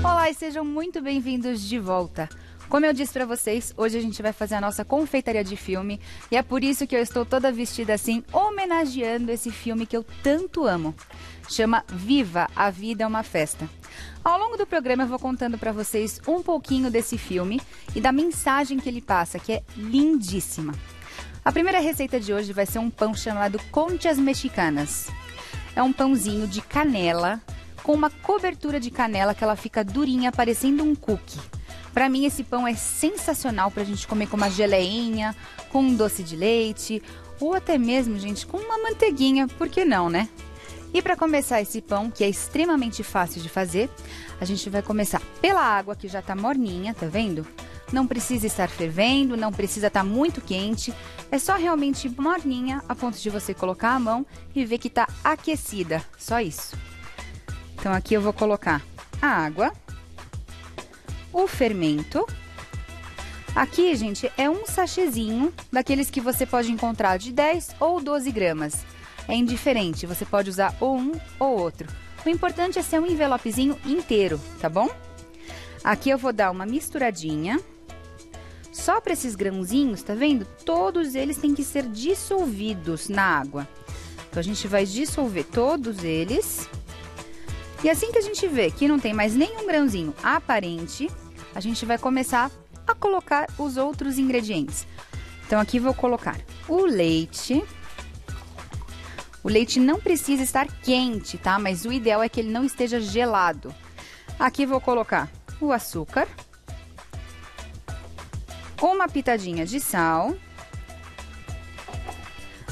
Olá e sejam muito bem-vindos de volta. Como eu disse pra vocês, hoje a gente vai fazer a nossa confeitaria de filme e é por isso que eu estou toda vestida assim, homenageando esse filme que eu tanto amo. Chama Viva, a Vida é uma Festa. Ao longo do programa eu vou contando pra vocês um pouquinho desse filme e da mensagem que ele passa, que é lindíssima. A primeira receita de hoje vai ser um pão chamado Conchas Mexicanas. É um pãozinho de canela com uma cobertura de canela que ela fica durinha, parecendo um cookie. Pra mim esse pão é sensacional pra gente comer com uma geleinha, com um doce de leite ou até mesmo, gente, com uma manteiguinha, por que não, né? E para começar esse pão, que é extremamente fácil de fazer, a gente vai começar pela água que já tá morninha, tá vendo? Não precisa estar fervendo, não precisa estar muito quente, é só realmente morninha a ponto de você colocar a mão e ver que tá aquecida, só isso. Então aqui eu vou colocar a água, o fermento. Aqui, gente, é um sachêzinho daqueles que você pode encontrar de 10 ou 12 gramas. É indiferente, você pode usar ou um ou outro. O importante é ser um envelopezinho inteiro, tá bom? Aqui eu vou dar uma misturadinha. Só para esses grãozinhos, tá vendo? Todos eles têm que ser dissolvidos na água. Então a gente vai dissolver todos eles. E assim que a gente vê que não tem mais nenhum grãozinho aparente, a gente vai começar a colocar os outros ingredientes. Então aqui vou colocar o leite. O leite não precisa estar quente, tá? Mas o ideal é que ele não esteja gelado. Aqui vou colocar o açúcar. Uma pitadinha de sal.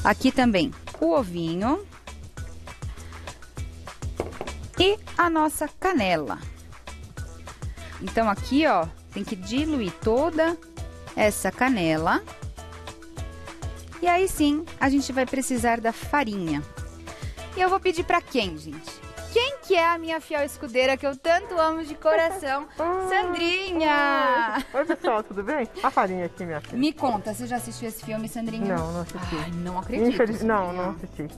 Aqui também o ovinho. E a nossa canela. Então aqui, ó, tem que diluir toda essa canela. E aí sim, a gente vai precisar da farinha. E eu vou pedir pra quem, gente? Quem que é a minha fiel escudeira que eu tanto amo de coração? Sandrinha! Oi, pessoal, tudo bem? A farinha aqui, minha filha. Me conta, você já assistiu esse filme, Sandrinha? Não, não assisti. Ai, não acredito. Não assisti.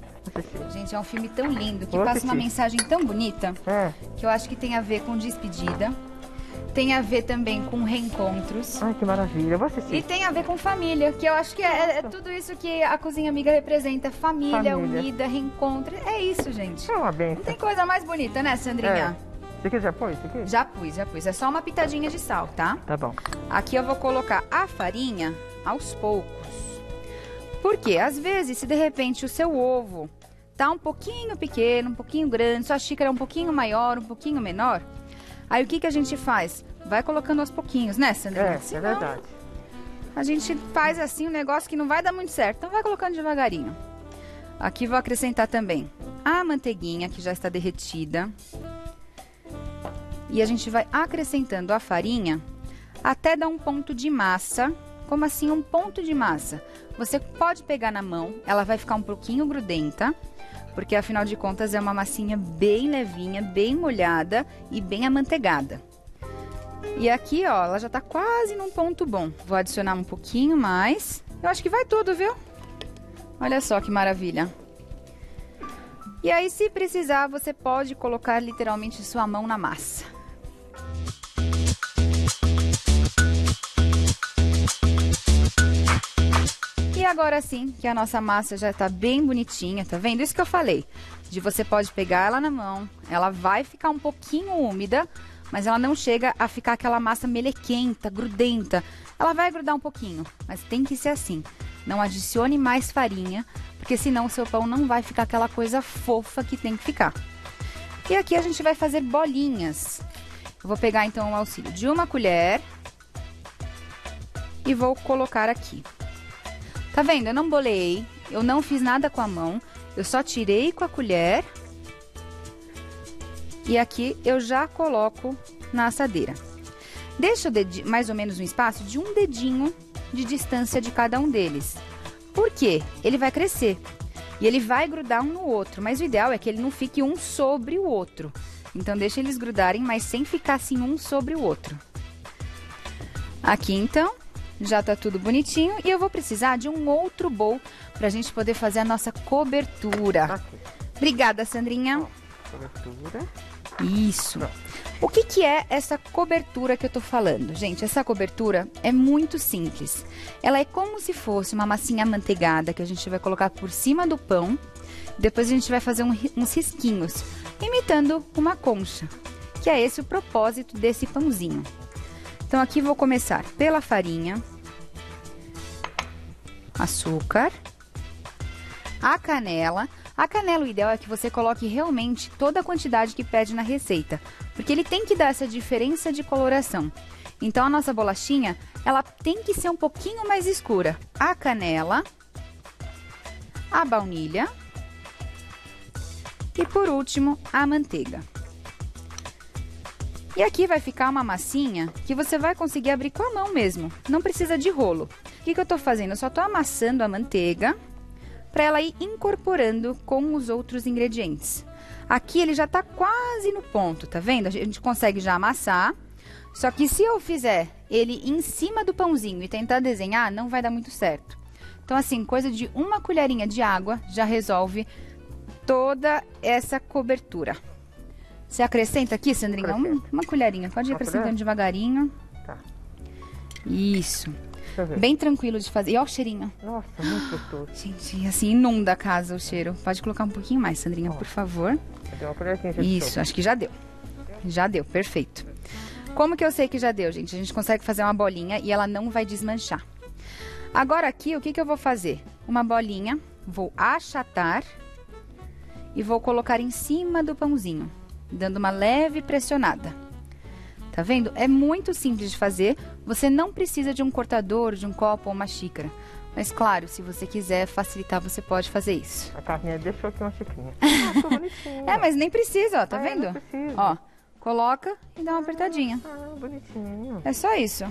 Gente, é um filme tão lindo, que Vou passa assistir. uma mensagem tão bonita, É. que eu acho que tem a ver com despedida, tem a ver também com reencontros. Ai, que maravilha. Eu vou E assistir. tem a ver com família, que eu acho que é tudo isso que a Cozinha Amiga representa. Família. Unida, reencontro. É isso, gente. É uma Não benção. tem coisa mais bonita, né, Sandrinha? Você quer já pôs? Você quer? Já pus. É só uma pitadinha de sal, tá? Tá bom. Aqui eu vou colocar a farinha aos poucos. Porque, às vezes, se de repente o seu ovo tá um pouquinho pequeno, um pouquinho grande, sua xícara é um pouquinho maior, um pouquinho menor, aí o que que a gente faz? Vai colocando aos pouquinhos, né, Sandrinha? É Senão, verdade. a gente faz assim um negócio que não vai dar muito certo. Então vai colocando devagarinho. Aqui vou acrescentar também a manteiguinha que já está derretida. E a gente vai acrescentando a farinha até dar um ponto de massa. Como assim um ponto de massa? Você pode pegar na mão, ela vai ficar um pouquinho grudenta, porque afinal de contas é uma massinha bem levinha, bem molhada e bem amanteigada. E aqui, ó, ela já tá quase num ponto bom. Vou adicionar um pouquinho mais. Eu acho que vai tudo, viu? Olha só que maravilha. E aí, se precisar, você pode colocar literalmente sua mão na massa. E agora sim, que a nossa massa já tá bem bonitinha, tá vendo? Isso que eu falei, de você pode pegar ela na mão, ela vai ficar um pouquinho úmida, mas ela não chega a ficar aquela massa melequenta, grudenta. Ela vai grudar um pouquinho, mas tem que ser assim. Não adicione mais farinha, porque senão o seu pão não vai ficar aquela coisa fofa que tem que ficar. E aqui a gente vai fazer bolinhas. Eu vou pegar então o auxílio de uma colher e vou colocar aqui. Tá vendo? Eu não bolei, eu não fiz nada com a mão, eu só tirei com a colher. E aqui eu já coloco na assadeira. Deixa mais ou menos um espaço de um dedinho de distância de cada um deles. Por quê? Ele vai crescer e ele vai grudar um no outro, mas o ideal é que ele não fique um sobre o outro. Então deixa eles grudarem, mas sem ficar assim um sobre o outro. Aqui então, já tá tudo bonitinho e eu vou precisar de um outro bowl pra gente poder fazer a nossa cobertura. Aqui. Obrigada, Sandrinha. Cobertura. Isso. O que é essa cobertura que eu tô falando? Gente, essa cobertura é muito simples. Ela é como se fosse uma massinha amanteigada que a gente vai colocar por cima do pão. Depois a gente vai fazer uns risquinhos, imitando uma concha. Que é esse o propósito desse pãozinho. Então aqui vou começar pela farinha, açúcar, a canela. A canela, o ideal é que você coloque realmente toda a quantidade que pede na receita, porque ele tem que dar essa diferença de coloração. Então, a nossa bolachinha, ela tem que ser um pouquinho mais escura. A canela, a baunilha e, por último, a manteiga. E aqui vai ficar uma massinha que você vai conseguir abrir com a mão mesmo, não precisa de rolo. O que eu tô fazendo? Eu só tô amassando a manteiga para ela ir incorporando com os outros ingredientes. Aqui ele já tá quase no ponto, tá vendo? A gente consegue já amassar, só que se eu fizer ele em cima do pãozinho e tentar desenhar, não vai dar muito certo. Então assim, coisa de uma colherinha de água já resolve toda essa cobertura. Você acrescenta aqui, Sandrinha, uma colherinha, pode ir acrescentando devagarinho. Tá. Isso. Bem tranquilo de fazer. E olha o cheirinho. Nossa, muito gostoso. Gente, assim, inunda a casa o cheiro. Pode colocar um pouquinho mais, Sandrinha, por favor. Deu uma colherzinha de Isso, sopa. acho que já deu. Já deu, perfeito. Como que eu sei que já deu, gente? A gente consegue fazer uma bolinha e ela não vai desmanchar. Agora aqui, o que eu vou fazer? Uma bolinha, vou achatar e vou colocar em cima do pãozinho, dando uma leve pressionada. Tá vendo? É muito simples de fazer. Você não precisa de um cortador, de um copo ou uma xícara. Mas claro, se você quiser facilitar, você pode fazer isso. A Carminha deixou aqui uma xicrinha. Ah, ficou bonitinho. É, mas nem precisa, ó. Tá vendo? Não precisa. Ó, coloca e dá uma apertadinha. Ah, bonitinho. É só isso.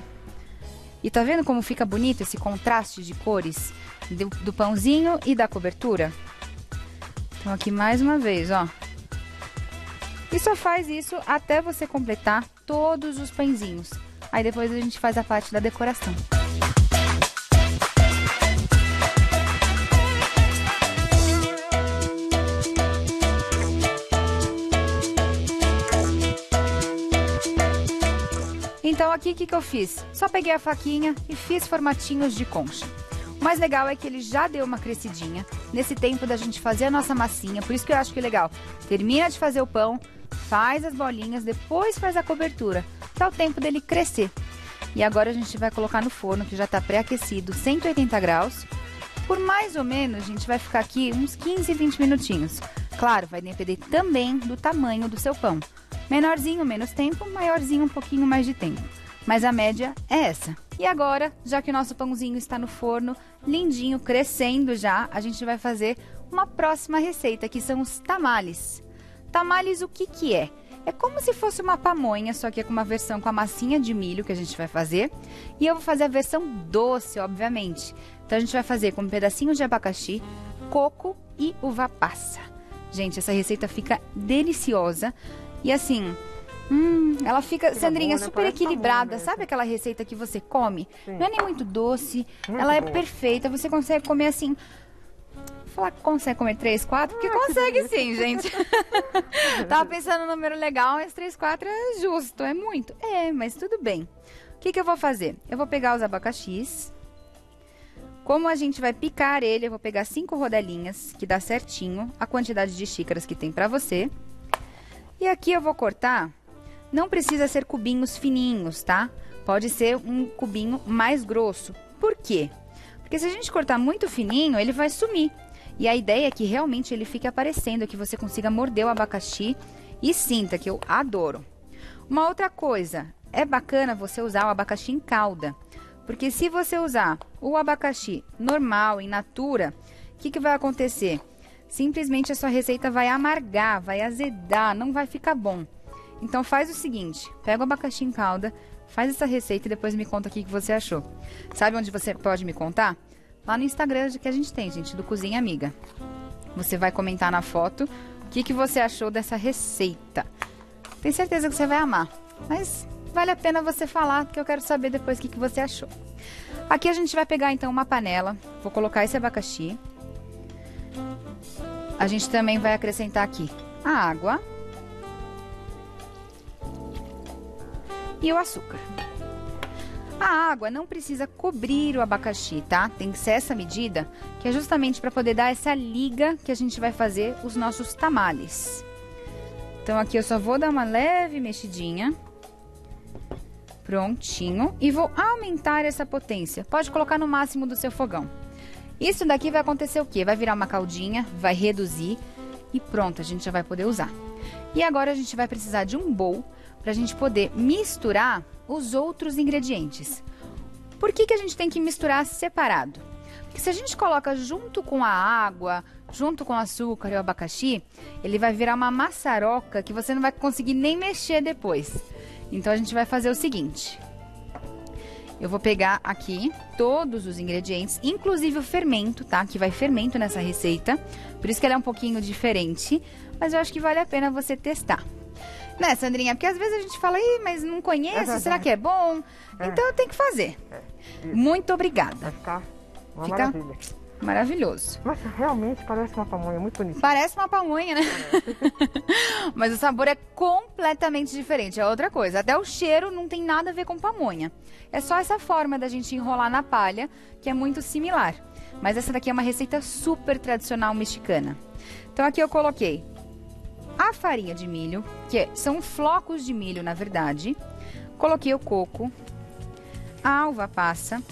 E tá vendo como fica bonito esse contraste de cores do pãozinho e da cobertura? Então aqui mais uma vez, ó. E só faz isso até você completar todos os pãezinhos. Aí depois a gente faz a parte da decoração. Então aqui o que eu fiz? Só peguei a faquinha e fiz formatinhos de concha. O mais legal é que ele já deu uma crescidinha nesse tempo da gente fazer a nossa massinha, por isso que eu acho que é legal. Termina de fazer o pão, faz as bolinhas, depois faz a cobertura, que é o tempo dele crescer. E agora a gente vai colocar no forno, que já está pré-aquecido, 180 graus. Por mais ou menos, a gente vai ficar aqui uns 15, 20 minutinhos. Claro, vai depender também do tamanho do seu pão. Menorzinho, menos tempo, maiorzinho, um pouquinho mais de tempo. Mas a média é essa. E agora, já que o nosso pãozinho está no forno, lindinho, crescendo já, a gente vai fazer uma próxima receita, que são os tamales. Tamales, o que que é? É como se fosse uma pamonha, só que é com uma versão com a massinha de milho que a gente vai fazer. E eu vou fazer a versão doce, obviamente. Então a gente vai fazer com pedacinhos de abacaxi, coco e uva passa. Gente, essa receita fica deliciosa. E assim, ela fica, Sandrinha, boa, né? super Parece equilibrada. pamonha, Sabe aquela receita que você come? Sim. Não é nem muito doce, Muito ela é boa. perfeita. Você consegue comer assim... Falar que consegue comer 3, 4, porque consegue sim, gente. Tava pensando no número legal, mas 3, 4 é justo, é muito. É, mas tudo bem. O que eu vou fazer? Eu vou pegar os abacaxis. Como a gente vai picar ele, eu vou pegar 5 rodelinhas, que dá certinho a quantidade de xícaras que tem pra você. E aqui eu vou cortar, não precisa ser cubinhos fininhos, tá? Pode ser um cubinho mais grosso. Por quê? Porque se a gente cortar muito fininho, ele vai sumir. E a ideia é que realmente ele fique aparecendo, que você consiga morder o abacaxi e sinta, que eu adoro. Uma outra coisa, é bacana você usar o abacaxi em calda. Porque se você usar o abacaxi normal, in natura, o que vai acontecer? Simplesmente a sua receita vai amargar, vai azedar, não vai ficar bom. Então faz o seguinte, pega o abacaxi em calda, faz essa receita e depois me conta o que você achou. Sabe onde você pode me contar? Lá no Instagram que a gente tem, gente, do Cozinha Amiga. Você vai comentar na foto o que você achou dessa receita. Tenho certeza que você vai amar, mas vale a pena você falar, que eu quero saber depois o que você achou. Aqui a gente vai pegar então uma panela, vou colocar esse abacaxi. A gente também vai acrescentar aqui a água. e o açúcar. A água não precisa cobrir o abacaxi, tá? Tem que ser essa medida, que é justamente para poder dar essa liga que a gente vai fazer os nossos tamales. Então aqui eu só vou dar uma leve mexidinha. Prontinho. E vou aumentar essa potência. Pode colocar no máximo do seu fogão. Isso daqui vai acontecer o quê? Vai virar uma caldinha, vai reduzir e pronto, a gente já vai poder usar. E agora a gente vai precisar de um bowl para a gente poder misturar os outros ingredientes. Por que que a gente tem que misturar separado? Porque se a gente coloca junto com a água, junto com o açúcar e o abacaxi, ele vai virar uma maçaroca que você não vai conseguir nem mexer depois. Então a gente vai fazer o seguinte. Eu vou pegar aqui todos os ingredientes, inclusive o fermento, tá? Que vai fermento nessa receita. Por isso que ela é um pouquinho diferente, mas eu acho que vale a pena você testar. Né, Sandrinha? Porque às vezes a gente fala, ih, mas não conheço, será que é bom? Então eu tenho que fazer. Muito obrigada. Vai ficar uma Fica maravilha. maravilhoso. Mas realmente parece uma pamonha muito bonita. Parece uma pamonha, né? Mas o sabor é completamente diferente, é outra coisa. Até o cheiro não tem nada a ver com pamonha. É só essa forma da gente enrolar na palha, que é muito similar. Mas essa daqui é uma receita super tradicional mexicana. Então aqui eu coloquei a farinha de milho, que são flocos de milho, na verdade. Coloquei o coco, a uva passa.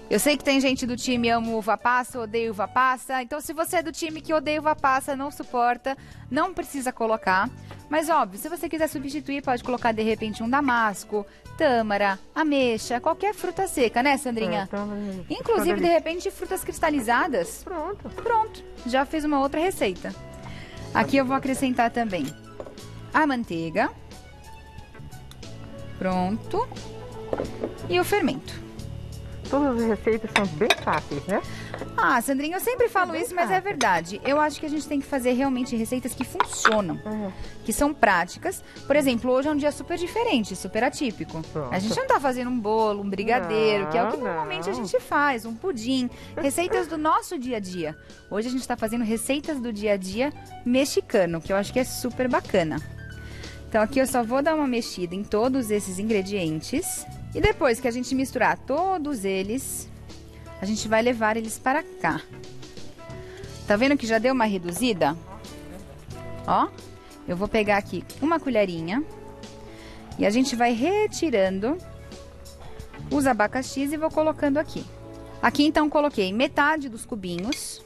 Eu sei que tem gente do time amo uva passa, odeio uva passa. Então, se você é do time que odeia uva passa, não suporta, não precisa colocar. Mas, óbvio, se você quiser substituir, pode colocar, de repente, um damasco, tâmara, ameixa, qualquer fruta seca, né, Sandrinha? Inclusive, de repente, frutas cristalizadas. Pronto. Pronto, já fiz uma outra receita. Aqui eu vou acrescentar também a manteiga. Pronto. E o fermento. Todas as receitas são bem fáceis, né? Ah, Sandrinha, eu sempre falo isso, mas é verdade. Eu acho que a gente tem que fazer realmente receitas que funcionam, que são práticas. Por exemplo, hoje é um dia super diferente, super atípico. Pronto. A gente não tá fazendo um bolo, um brigadeiro, que é o que Não, normalmente a não. gente faz, um pudim. Receitas do nosso dia a dia. Hoje a gente tá fazendo receitas do dia a dia mexicano, que eu acho que é super bacana. Então aqui eu só vou dar uma mexida em todos esses ingredientes. E depois que a gente misturar todos eles, a gente vai levar eles para cá. Tá vendo que já deu uma reduzida? Ó, eu vou pegar aqui uma colherinha e a gente vai retirando os abacaxis e vou colocando aqui. Aqui então coloquei metade dos cubinhos.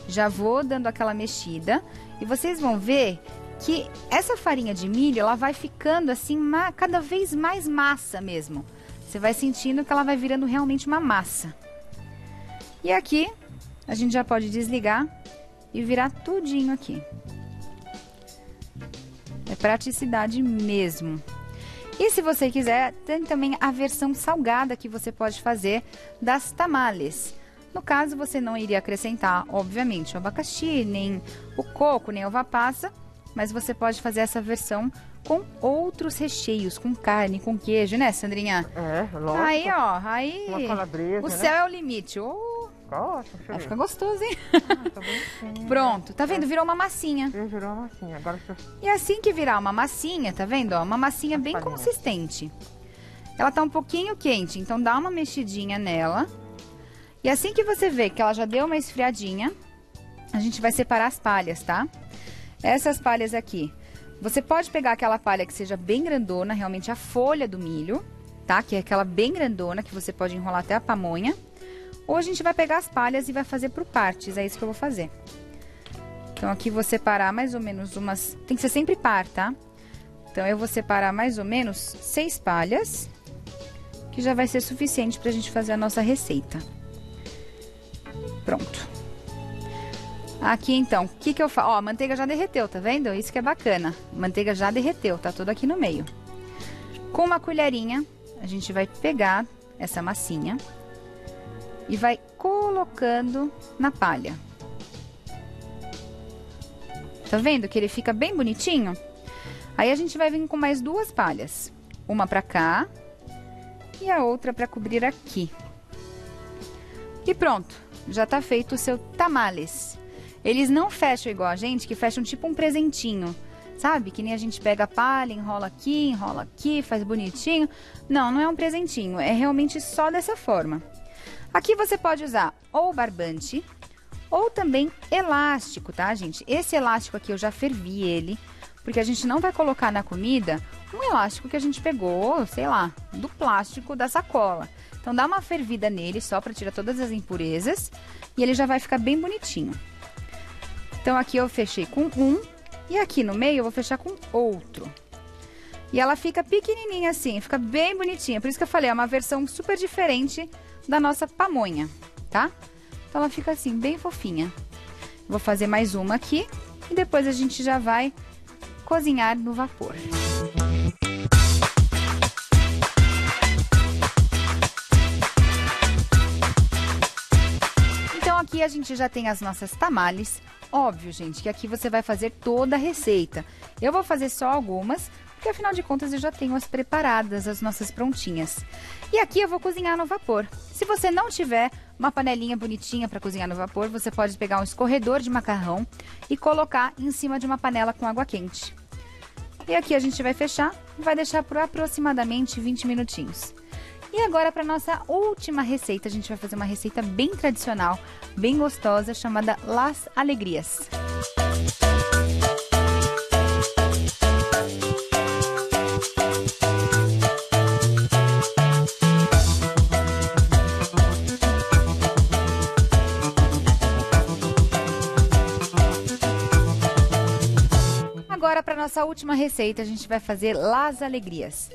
Já vou dando aquela mexida e vocês vão ver que essa farinha de milho, ela vai ficando assim, cada vez mais massa mesmo. Você vai sentindo que ela vai virando realmente uma massa. E aqui, a gente já pode desligar e virar tudinho aqui. É praticidade mesmo. E se você quiser, tem também a versão salgada que você pode fazer das tamales. No caso, você não iria acrescentar, obviamente, o abacaxi, nem o coco, nem a uva passa, mas você pode fazer essa versão com outros recheios, com carne, com queijo, né, Sandrinha? É, lógico. Aí, ó, aí Uma calabresa, o né? céu é o limite. Fica ótimo, deixa eu Vai ver. ficar gostoso, hein? Tá bonitinho. Pronto, tá vendo? Virou uma massinha. Virou uma massinha. Agora deixa eu... E assim que virar uma massinha, tá vendo? Ó, uma massinha bem farinha. consistente. Ela tá um pouquinho quente, então dá uma mexidinha nela. E assim que você vê que ela já deu uma esfriadinha, a gente vai separar as palhas, tá? Essas palhas aqui, você pode pegar aquela palha que seja bem grandona, realmente a folha do milho, tá? Que é aquela bem grandona, que você pode enrolar até a pamonha. Ou a gente vai pegar as palhas e vai fazer por partes, é isso que eu vou fazer. Então aqui vou separar mais ou menos umas... Tem que ser sempre par, tá? Então eu vou separar mais ou menos 6 palhas, que já vai ser suficiente pra gente fazer a nossa receita. Pronto. Aqui, então, o que eu faço? Ó, a manteiga já derreteu, tá vendo? Isso que é bacana. A manteiga já derreteu, tá tudo aqui no meio. Com uma colherinha, a gente vai pegar essa massinha e vai colocando na palha. Tá vendo que ele fica bem bonitinho? Aí a gente vai vir com mais 2 palhas. Uma pra cá e a outra pra cobrir aqui. E pronto, já tá feito o seu tamales. Eles não fecham igual a gente, que fecham tipo um presentinho. Sabe? Que nem a gente pega a palha, enrola aqui, faz bonitinho. Não, não é um presentinho, é realmente só dessa forma. Aqui você pode usar ou barbante ou também elástico, tá, gente? Esse elástico aqui eu já fervi ele, porque a gente não vai colocar na comida um elástico que a gente pegou, sei lá, do plástico da sacola. Então dá uma fervida nele só para tirar todas as impurezas e ele já vai ficar bem bonitinho. Então aqui eu fechei com um e aqui no meio eu vou fechar com outro. E ela fica pequenininha assim, fica bem bonitinha. Por isso que eu falei, é uma versão super diferente da nossa pamonha, tá? Então ela fica assim, bem fofinha. Vou fazer mais uma aqui e depois a gente já vai cozinhar no vapor. Então aqui a gente já tem as nossas tamales. Óbvio, gente, que aqui você vai fazer toda a receita. Eu vou fazer só algumas, porque afinal de contas eu já tenho as preparadas, as nossas prontinhas. E aqui eu vou cozinhar no vapor. Se você não tiver uma panelinha bonitinha para cozinhar no vapor, você pode pegar um escorredor de macarrão e colocar em cima de uma panela com água quente. E aqui a gente vai fechar e vai deixar por aproximadamente 20 minutinhos. E agora para nossa última receita, a gente vai fazer uma receita bem tradicional, bem gostosa, chamada Las Alegrias. Agora para nossa última receita, a gente vai fazer Las Alegrias.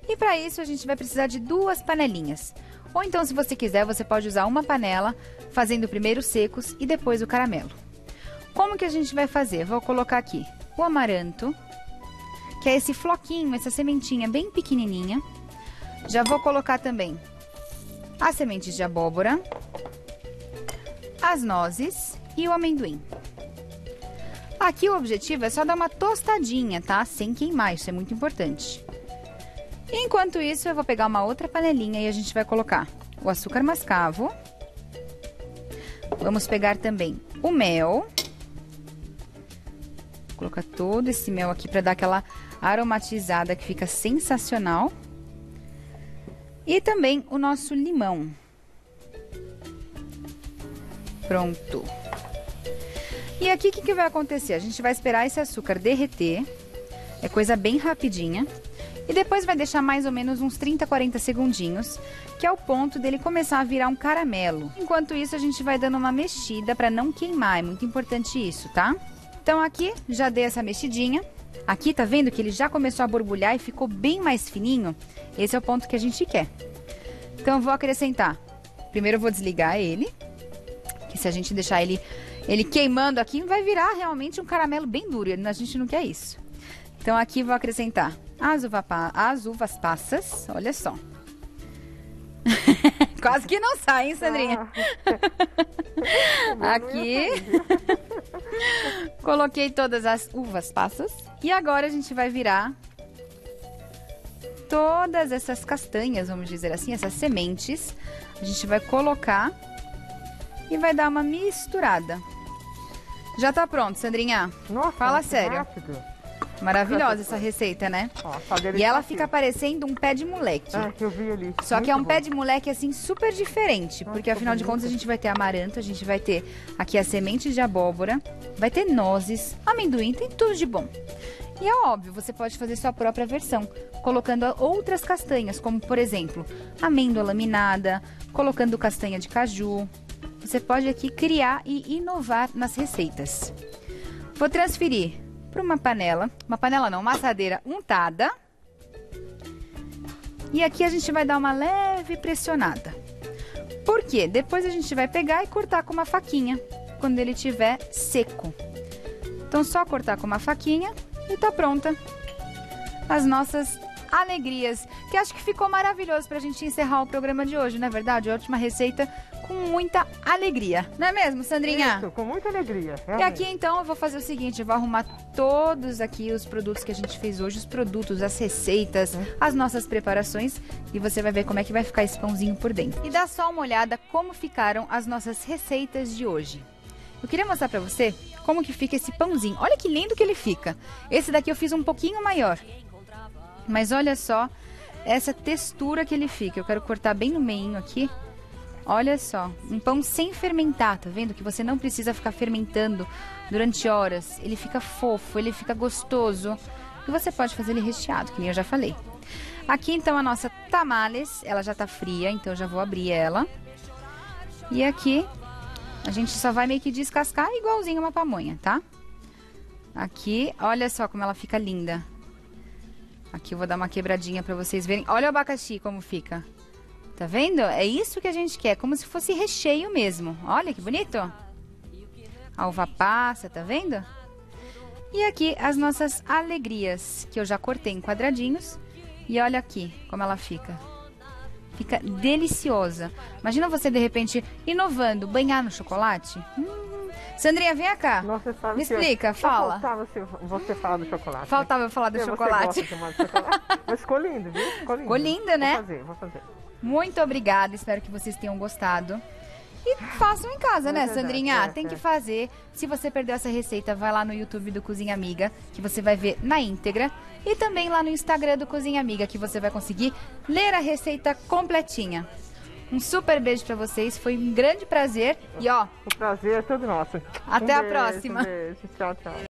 E para isso a gente vai precisar de 2 panelinhas. Ou então, se você quiser, você pode usar uma panela, fazendo primeiro os secos e depois o caramelo. Como que a gente vai fazer? Vou colocar aqui o amaranto, que é esse floquinho, essa sementinha bem pequenininha. Já vou colocar também as sementes de abóbora, as nozes e o amendoim. Aqui o objetivo é só dar uma tostadinha, tá? Sem queimar, isso é muito importante. Enquanto isso, eu vou pegar uma outra panelinha e a gente vai colocar o açúcar mascavo. Vamos pegar também o mel. Vou colocar todo esse mel aqui para dar aquela aromatizada que fica sensacional. E também o nosso limão. Pronto. E aqui o que vai acontecer? A gente vai esperar esse açúcar derreter. É coisa bem rapidinha. E depois vai deixar mais ou menos uns 30, 40 segundinhos, que é o ponto dele começar a virar um caramelo. Enquanto isso, a gente vai dando uma mexida para não queimar, é muito importante isso, tá? Então aqui, já dei essa mexidinha. Aqui, tá vendo que ele já começou a borbulhar e ficou bem mais fininho? Esse é o ponto que a gente quer. Então eu vou acrescentar. Primeiro eu vou desligar ele, que se a gente deixar ele queimando aqui, vai virar realmente um caramelo bem duro, a gente não quer isso. Então aqui vou acrescentar as uvas passas, olha só. Quase que não sai, hein, Sandrinha? Aqui. Coloquei todas as uvas passas. E agora a gente vai virar todas essas castanhas, vamos dizer assim, essas sementes. A gente vai colocar e vai dar uma misturada. Já tá pronto, Sandrinha? Nossa, fala sério. Rápido. Maravilhosa essa receita, né? Ó, e ela fica parecendo um pé de moleque. É, que eu vi ali. Só que Muito é um bom. pé de moleque, assim, super diferente. Porque, afinal de contas, a gente vai ter amaranto, a gente vai ter aqui as sementes de abóbora, vai ter nozes, amendoim, tem tudo de bom. E é óbvio, você pode fazer sua própria versão, colocando outras castanhas, como, por exemplo, amêndoa laminada, colocando castanha de caju. Você pode aqui criar e inovar nas receitas. Vou transferir para uma panela não, uma assadeira untada. E aqui a gente vai dar uma leve pressionada. Por quê? Depois a gente vai pegar e cortar com uma faquinha, quando ele estiver seco. Então, só cortar com uma faquinha e tá pronta as nossas alegrias. Que acho que ficou maravilhoso pra gente encerrar o programa de hoje, não é verdade? Ótima receita com muita alegria. Não é mesmo, Sandrinha? Isso, com muita alegria. E realmente. aqui, então, eu vou fazer o seguinte, eu vou arrumar todos aqui os produtos que a gente fez hoje, os produtos, as receitas, as nossas preparações, e você vai ver como é que vai ficar esse pãozinho por dentro. E dá só uma olhada como ficaram as nossas receitas de hoje. Eu queria mostrar pra você como que fica esse pãozinho. Olha que lindo que ele fica. Esse daqui eu fiz um pouquinho maior. Mas olha só essa textura que ele fica. Eu quero cortar bem no meio aqui. Olha só, um pão sem fermentar, tá vendo? Que você não precisa ficar fermentando durante horas. Ele fica fofo, ele fica gostoso. E você pode fazer ele recheado, que nem eu já falei. Aqui então a nossa tamales, ela já tá fria, então eu já vou abrir ela. E aqui a gente só vai meio que descascar igualzinho uma pamonha, tá? Aqui, olha só como ela fica linda. Aqui eu vou dar uma quebradinha pra vocês verem. Olha o abacaxi como fica. Tá vendo? É isso que a gente quer, como se fosse recheio mesmo. Olha que bonito. A uva passa, tá vendo? E aqui as nossas alegrias, que eu já cortei em quadradinhos. E olha aqui como ela fica. Fica deliciosa. Imagina você, de repente, inovando, banhar no chocolate. Sandrinha, vem cá. Nossa, sabe Me que explica, fala. Faltava você falar do chocolate. Faltava eu falar do chocolate. Você gosta demais de chocolate. Mas ficou lindo, viu? Ficou lindo, né? Vou fazer. Muito obrigada, espero que vocês tenham gostado. E façam em casa, né, verdade, Sandrinha? Tem que fazer. Se você perdeu essa receita, vai lá no YouTube do Cozinha Amiga, que você vai ver na íntegra. E também lá no Instagram do Cozinha Amiga, que você vai conseguir ler a receita completinha. Um super beijo pra vocês, foi um grande prazer. E ó, O prazer é todo nosso. até a Beijo, próxima. Beijo, tchau, tchau.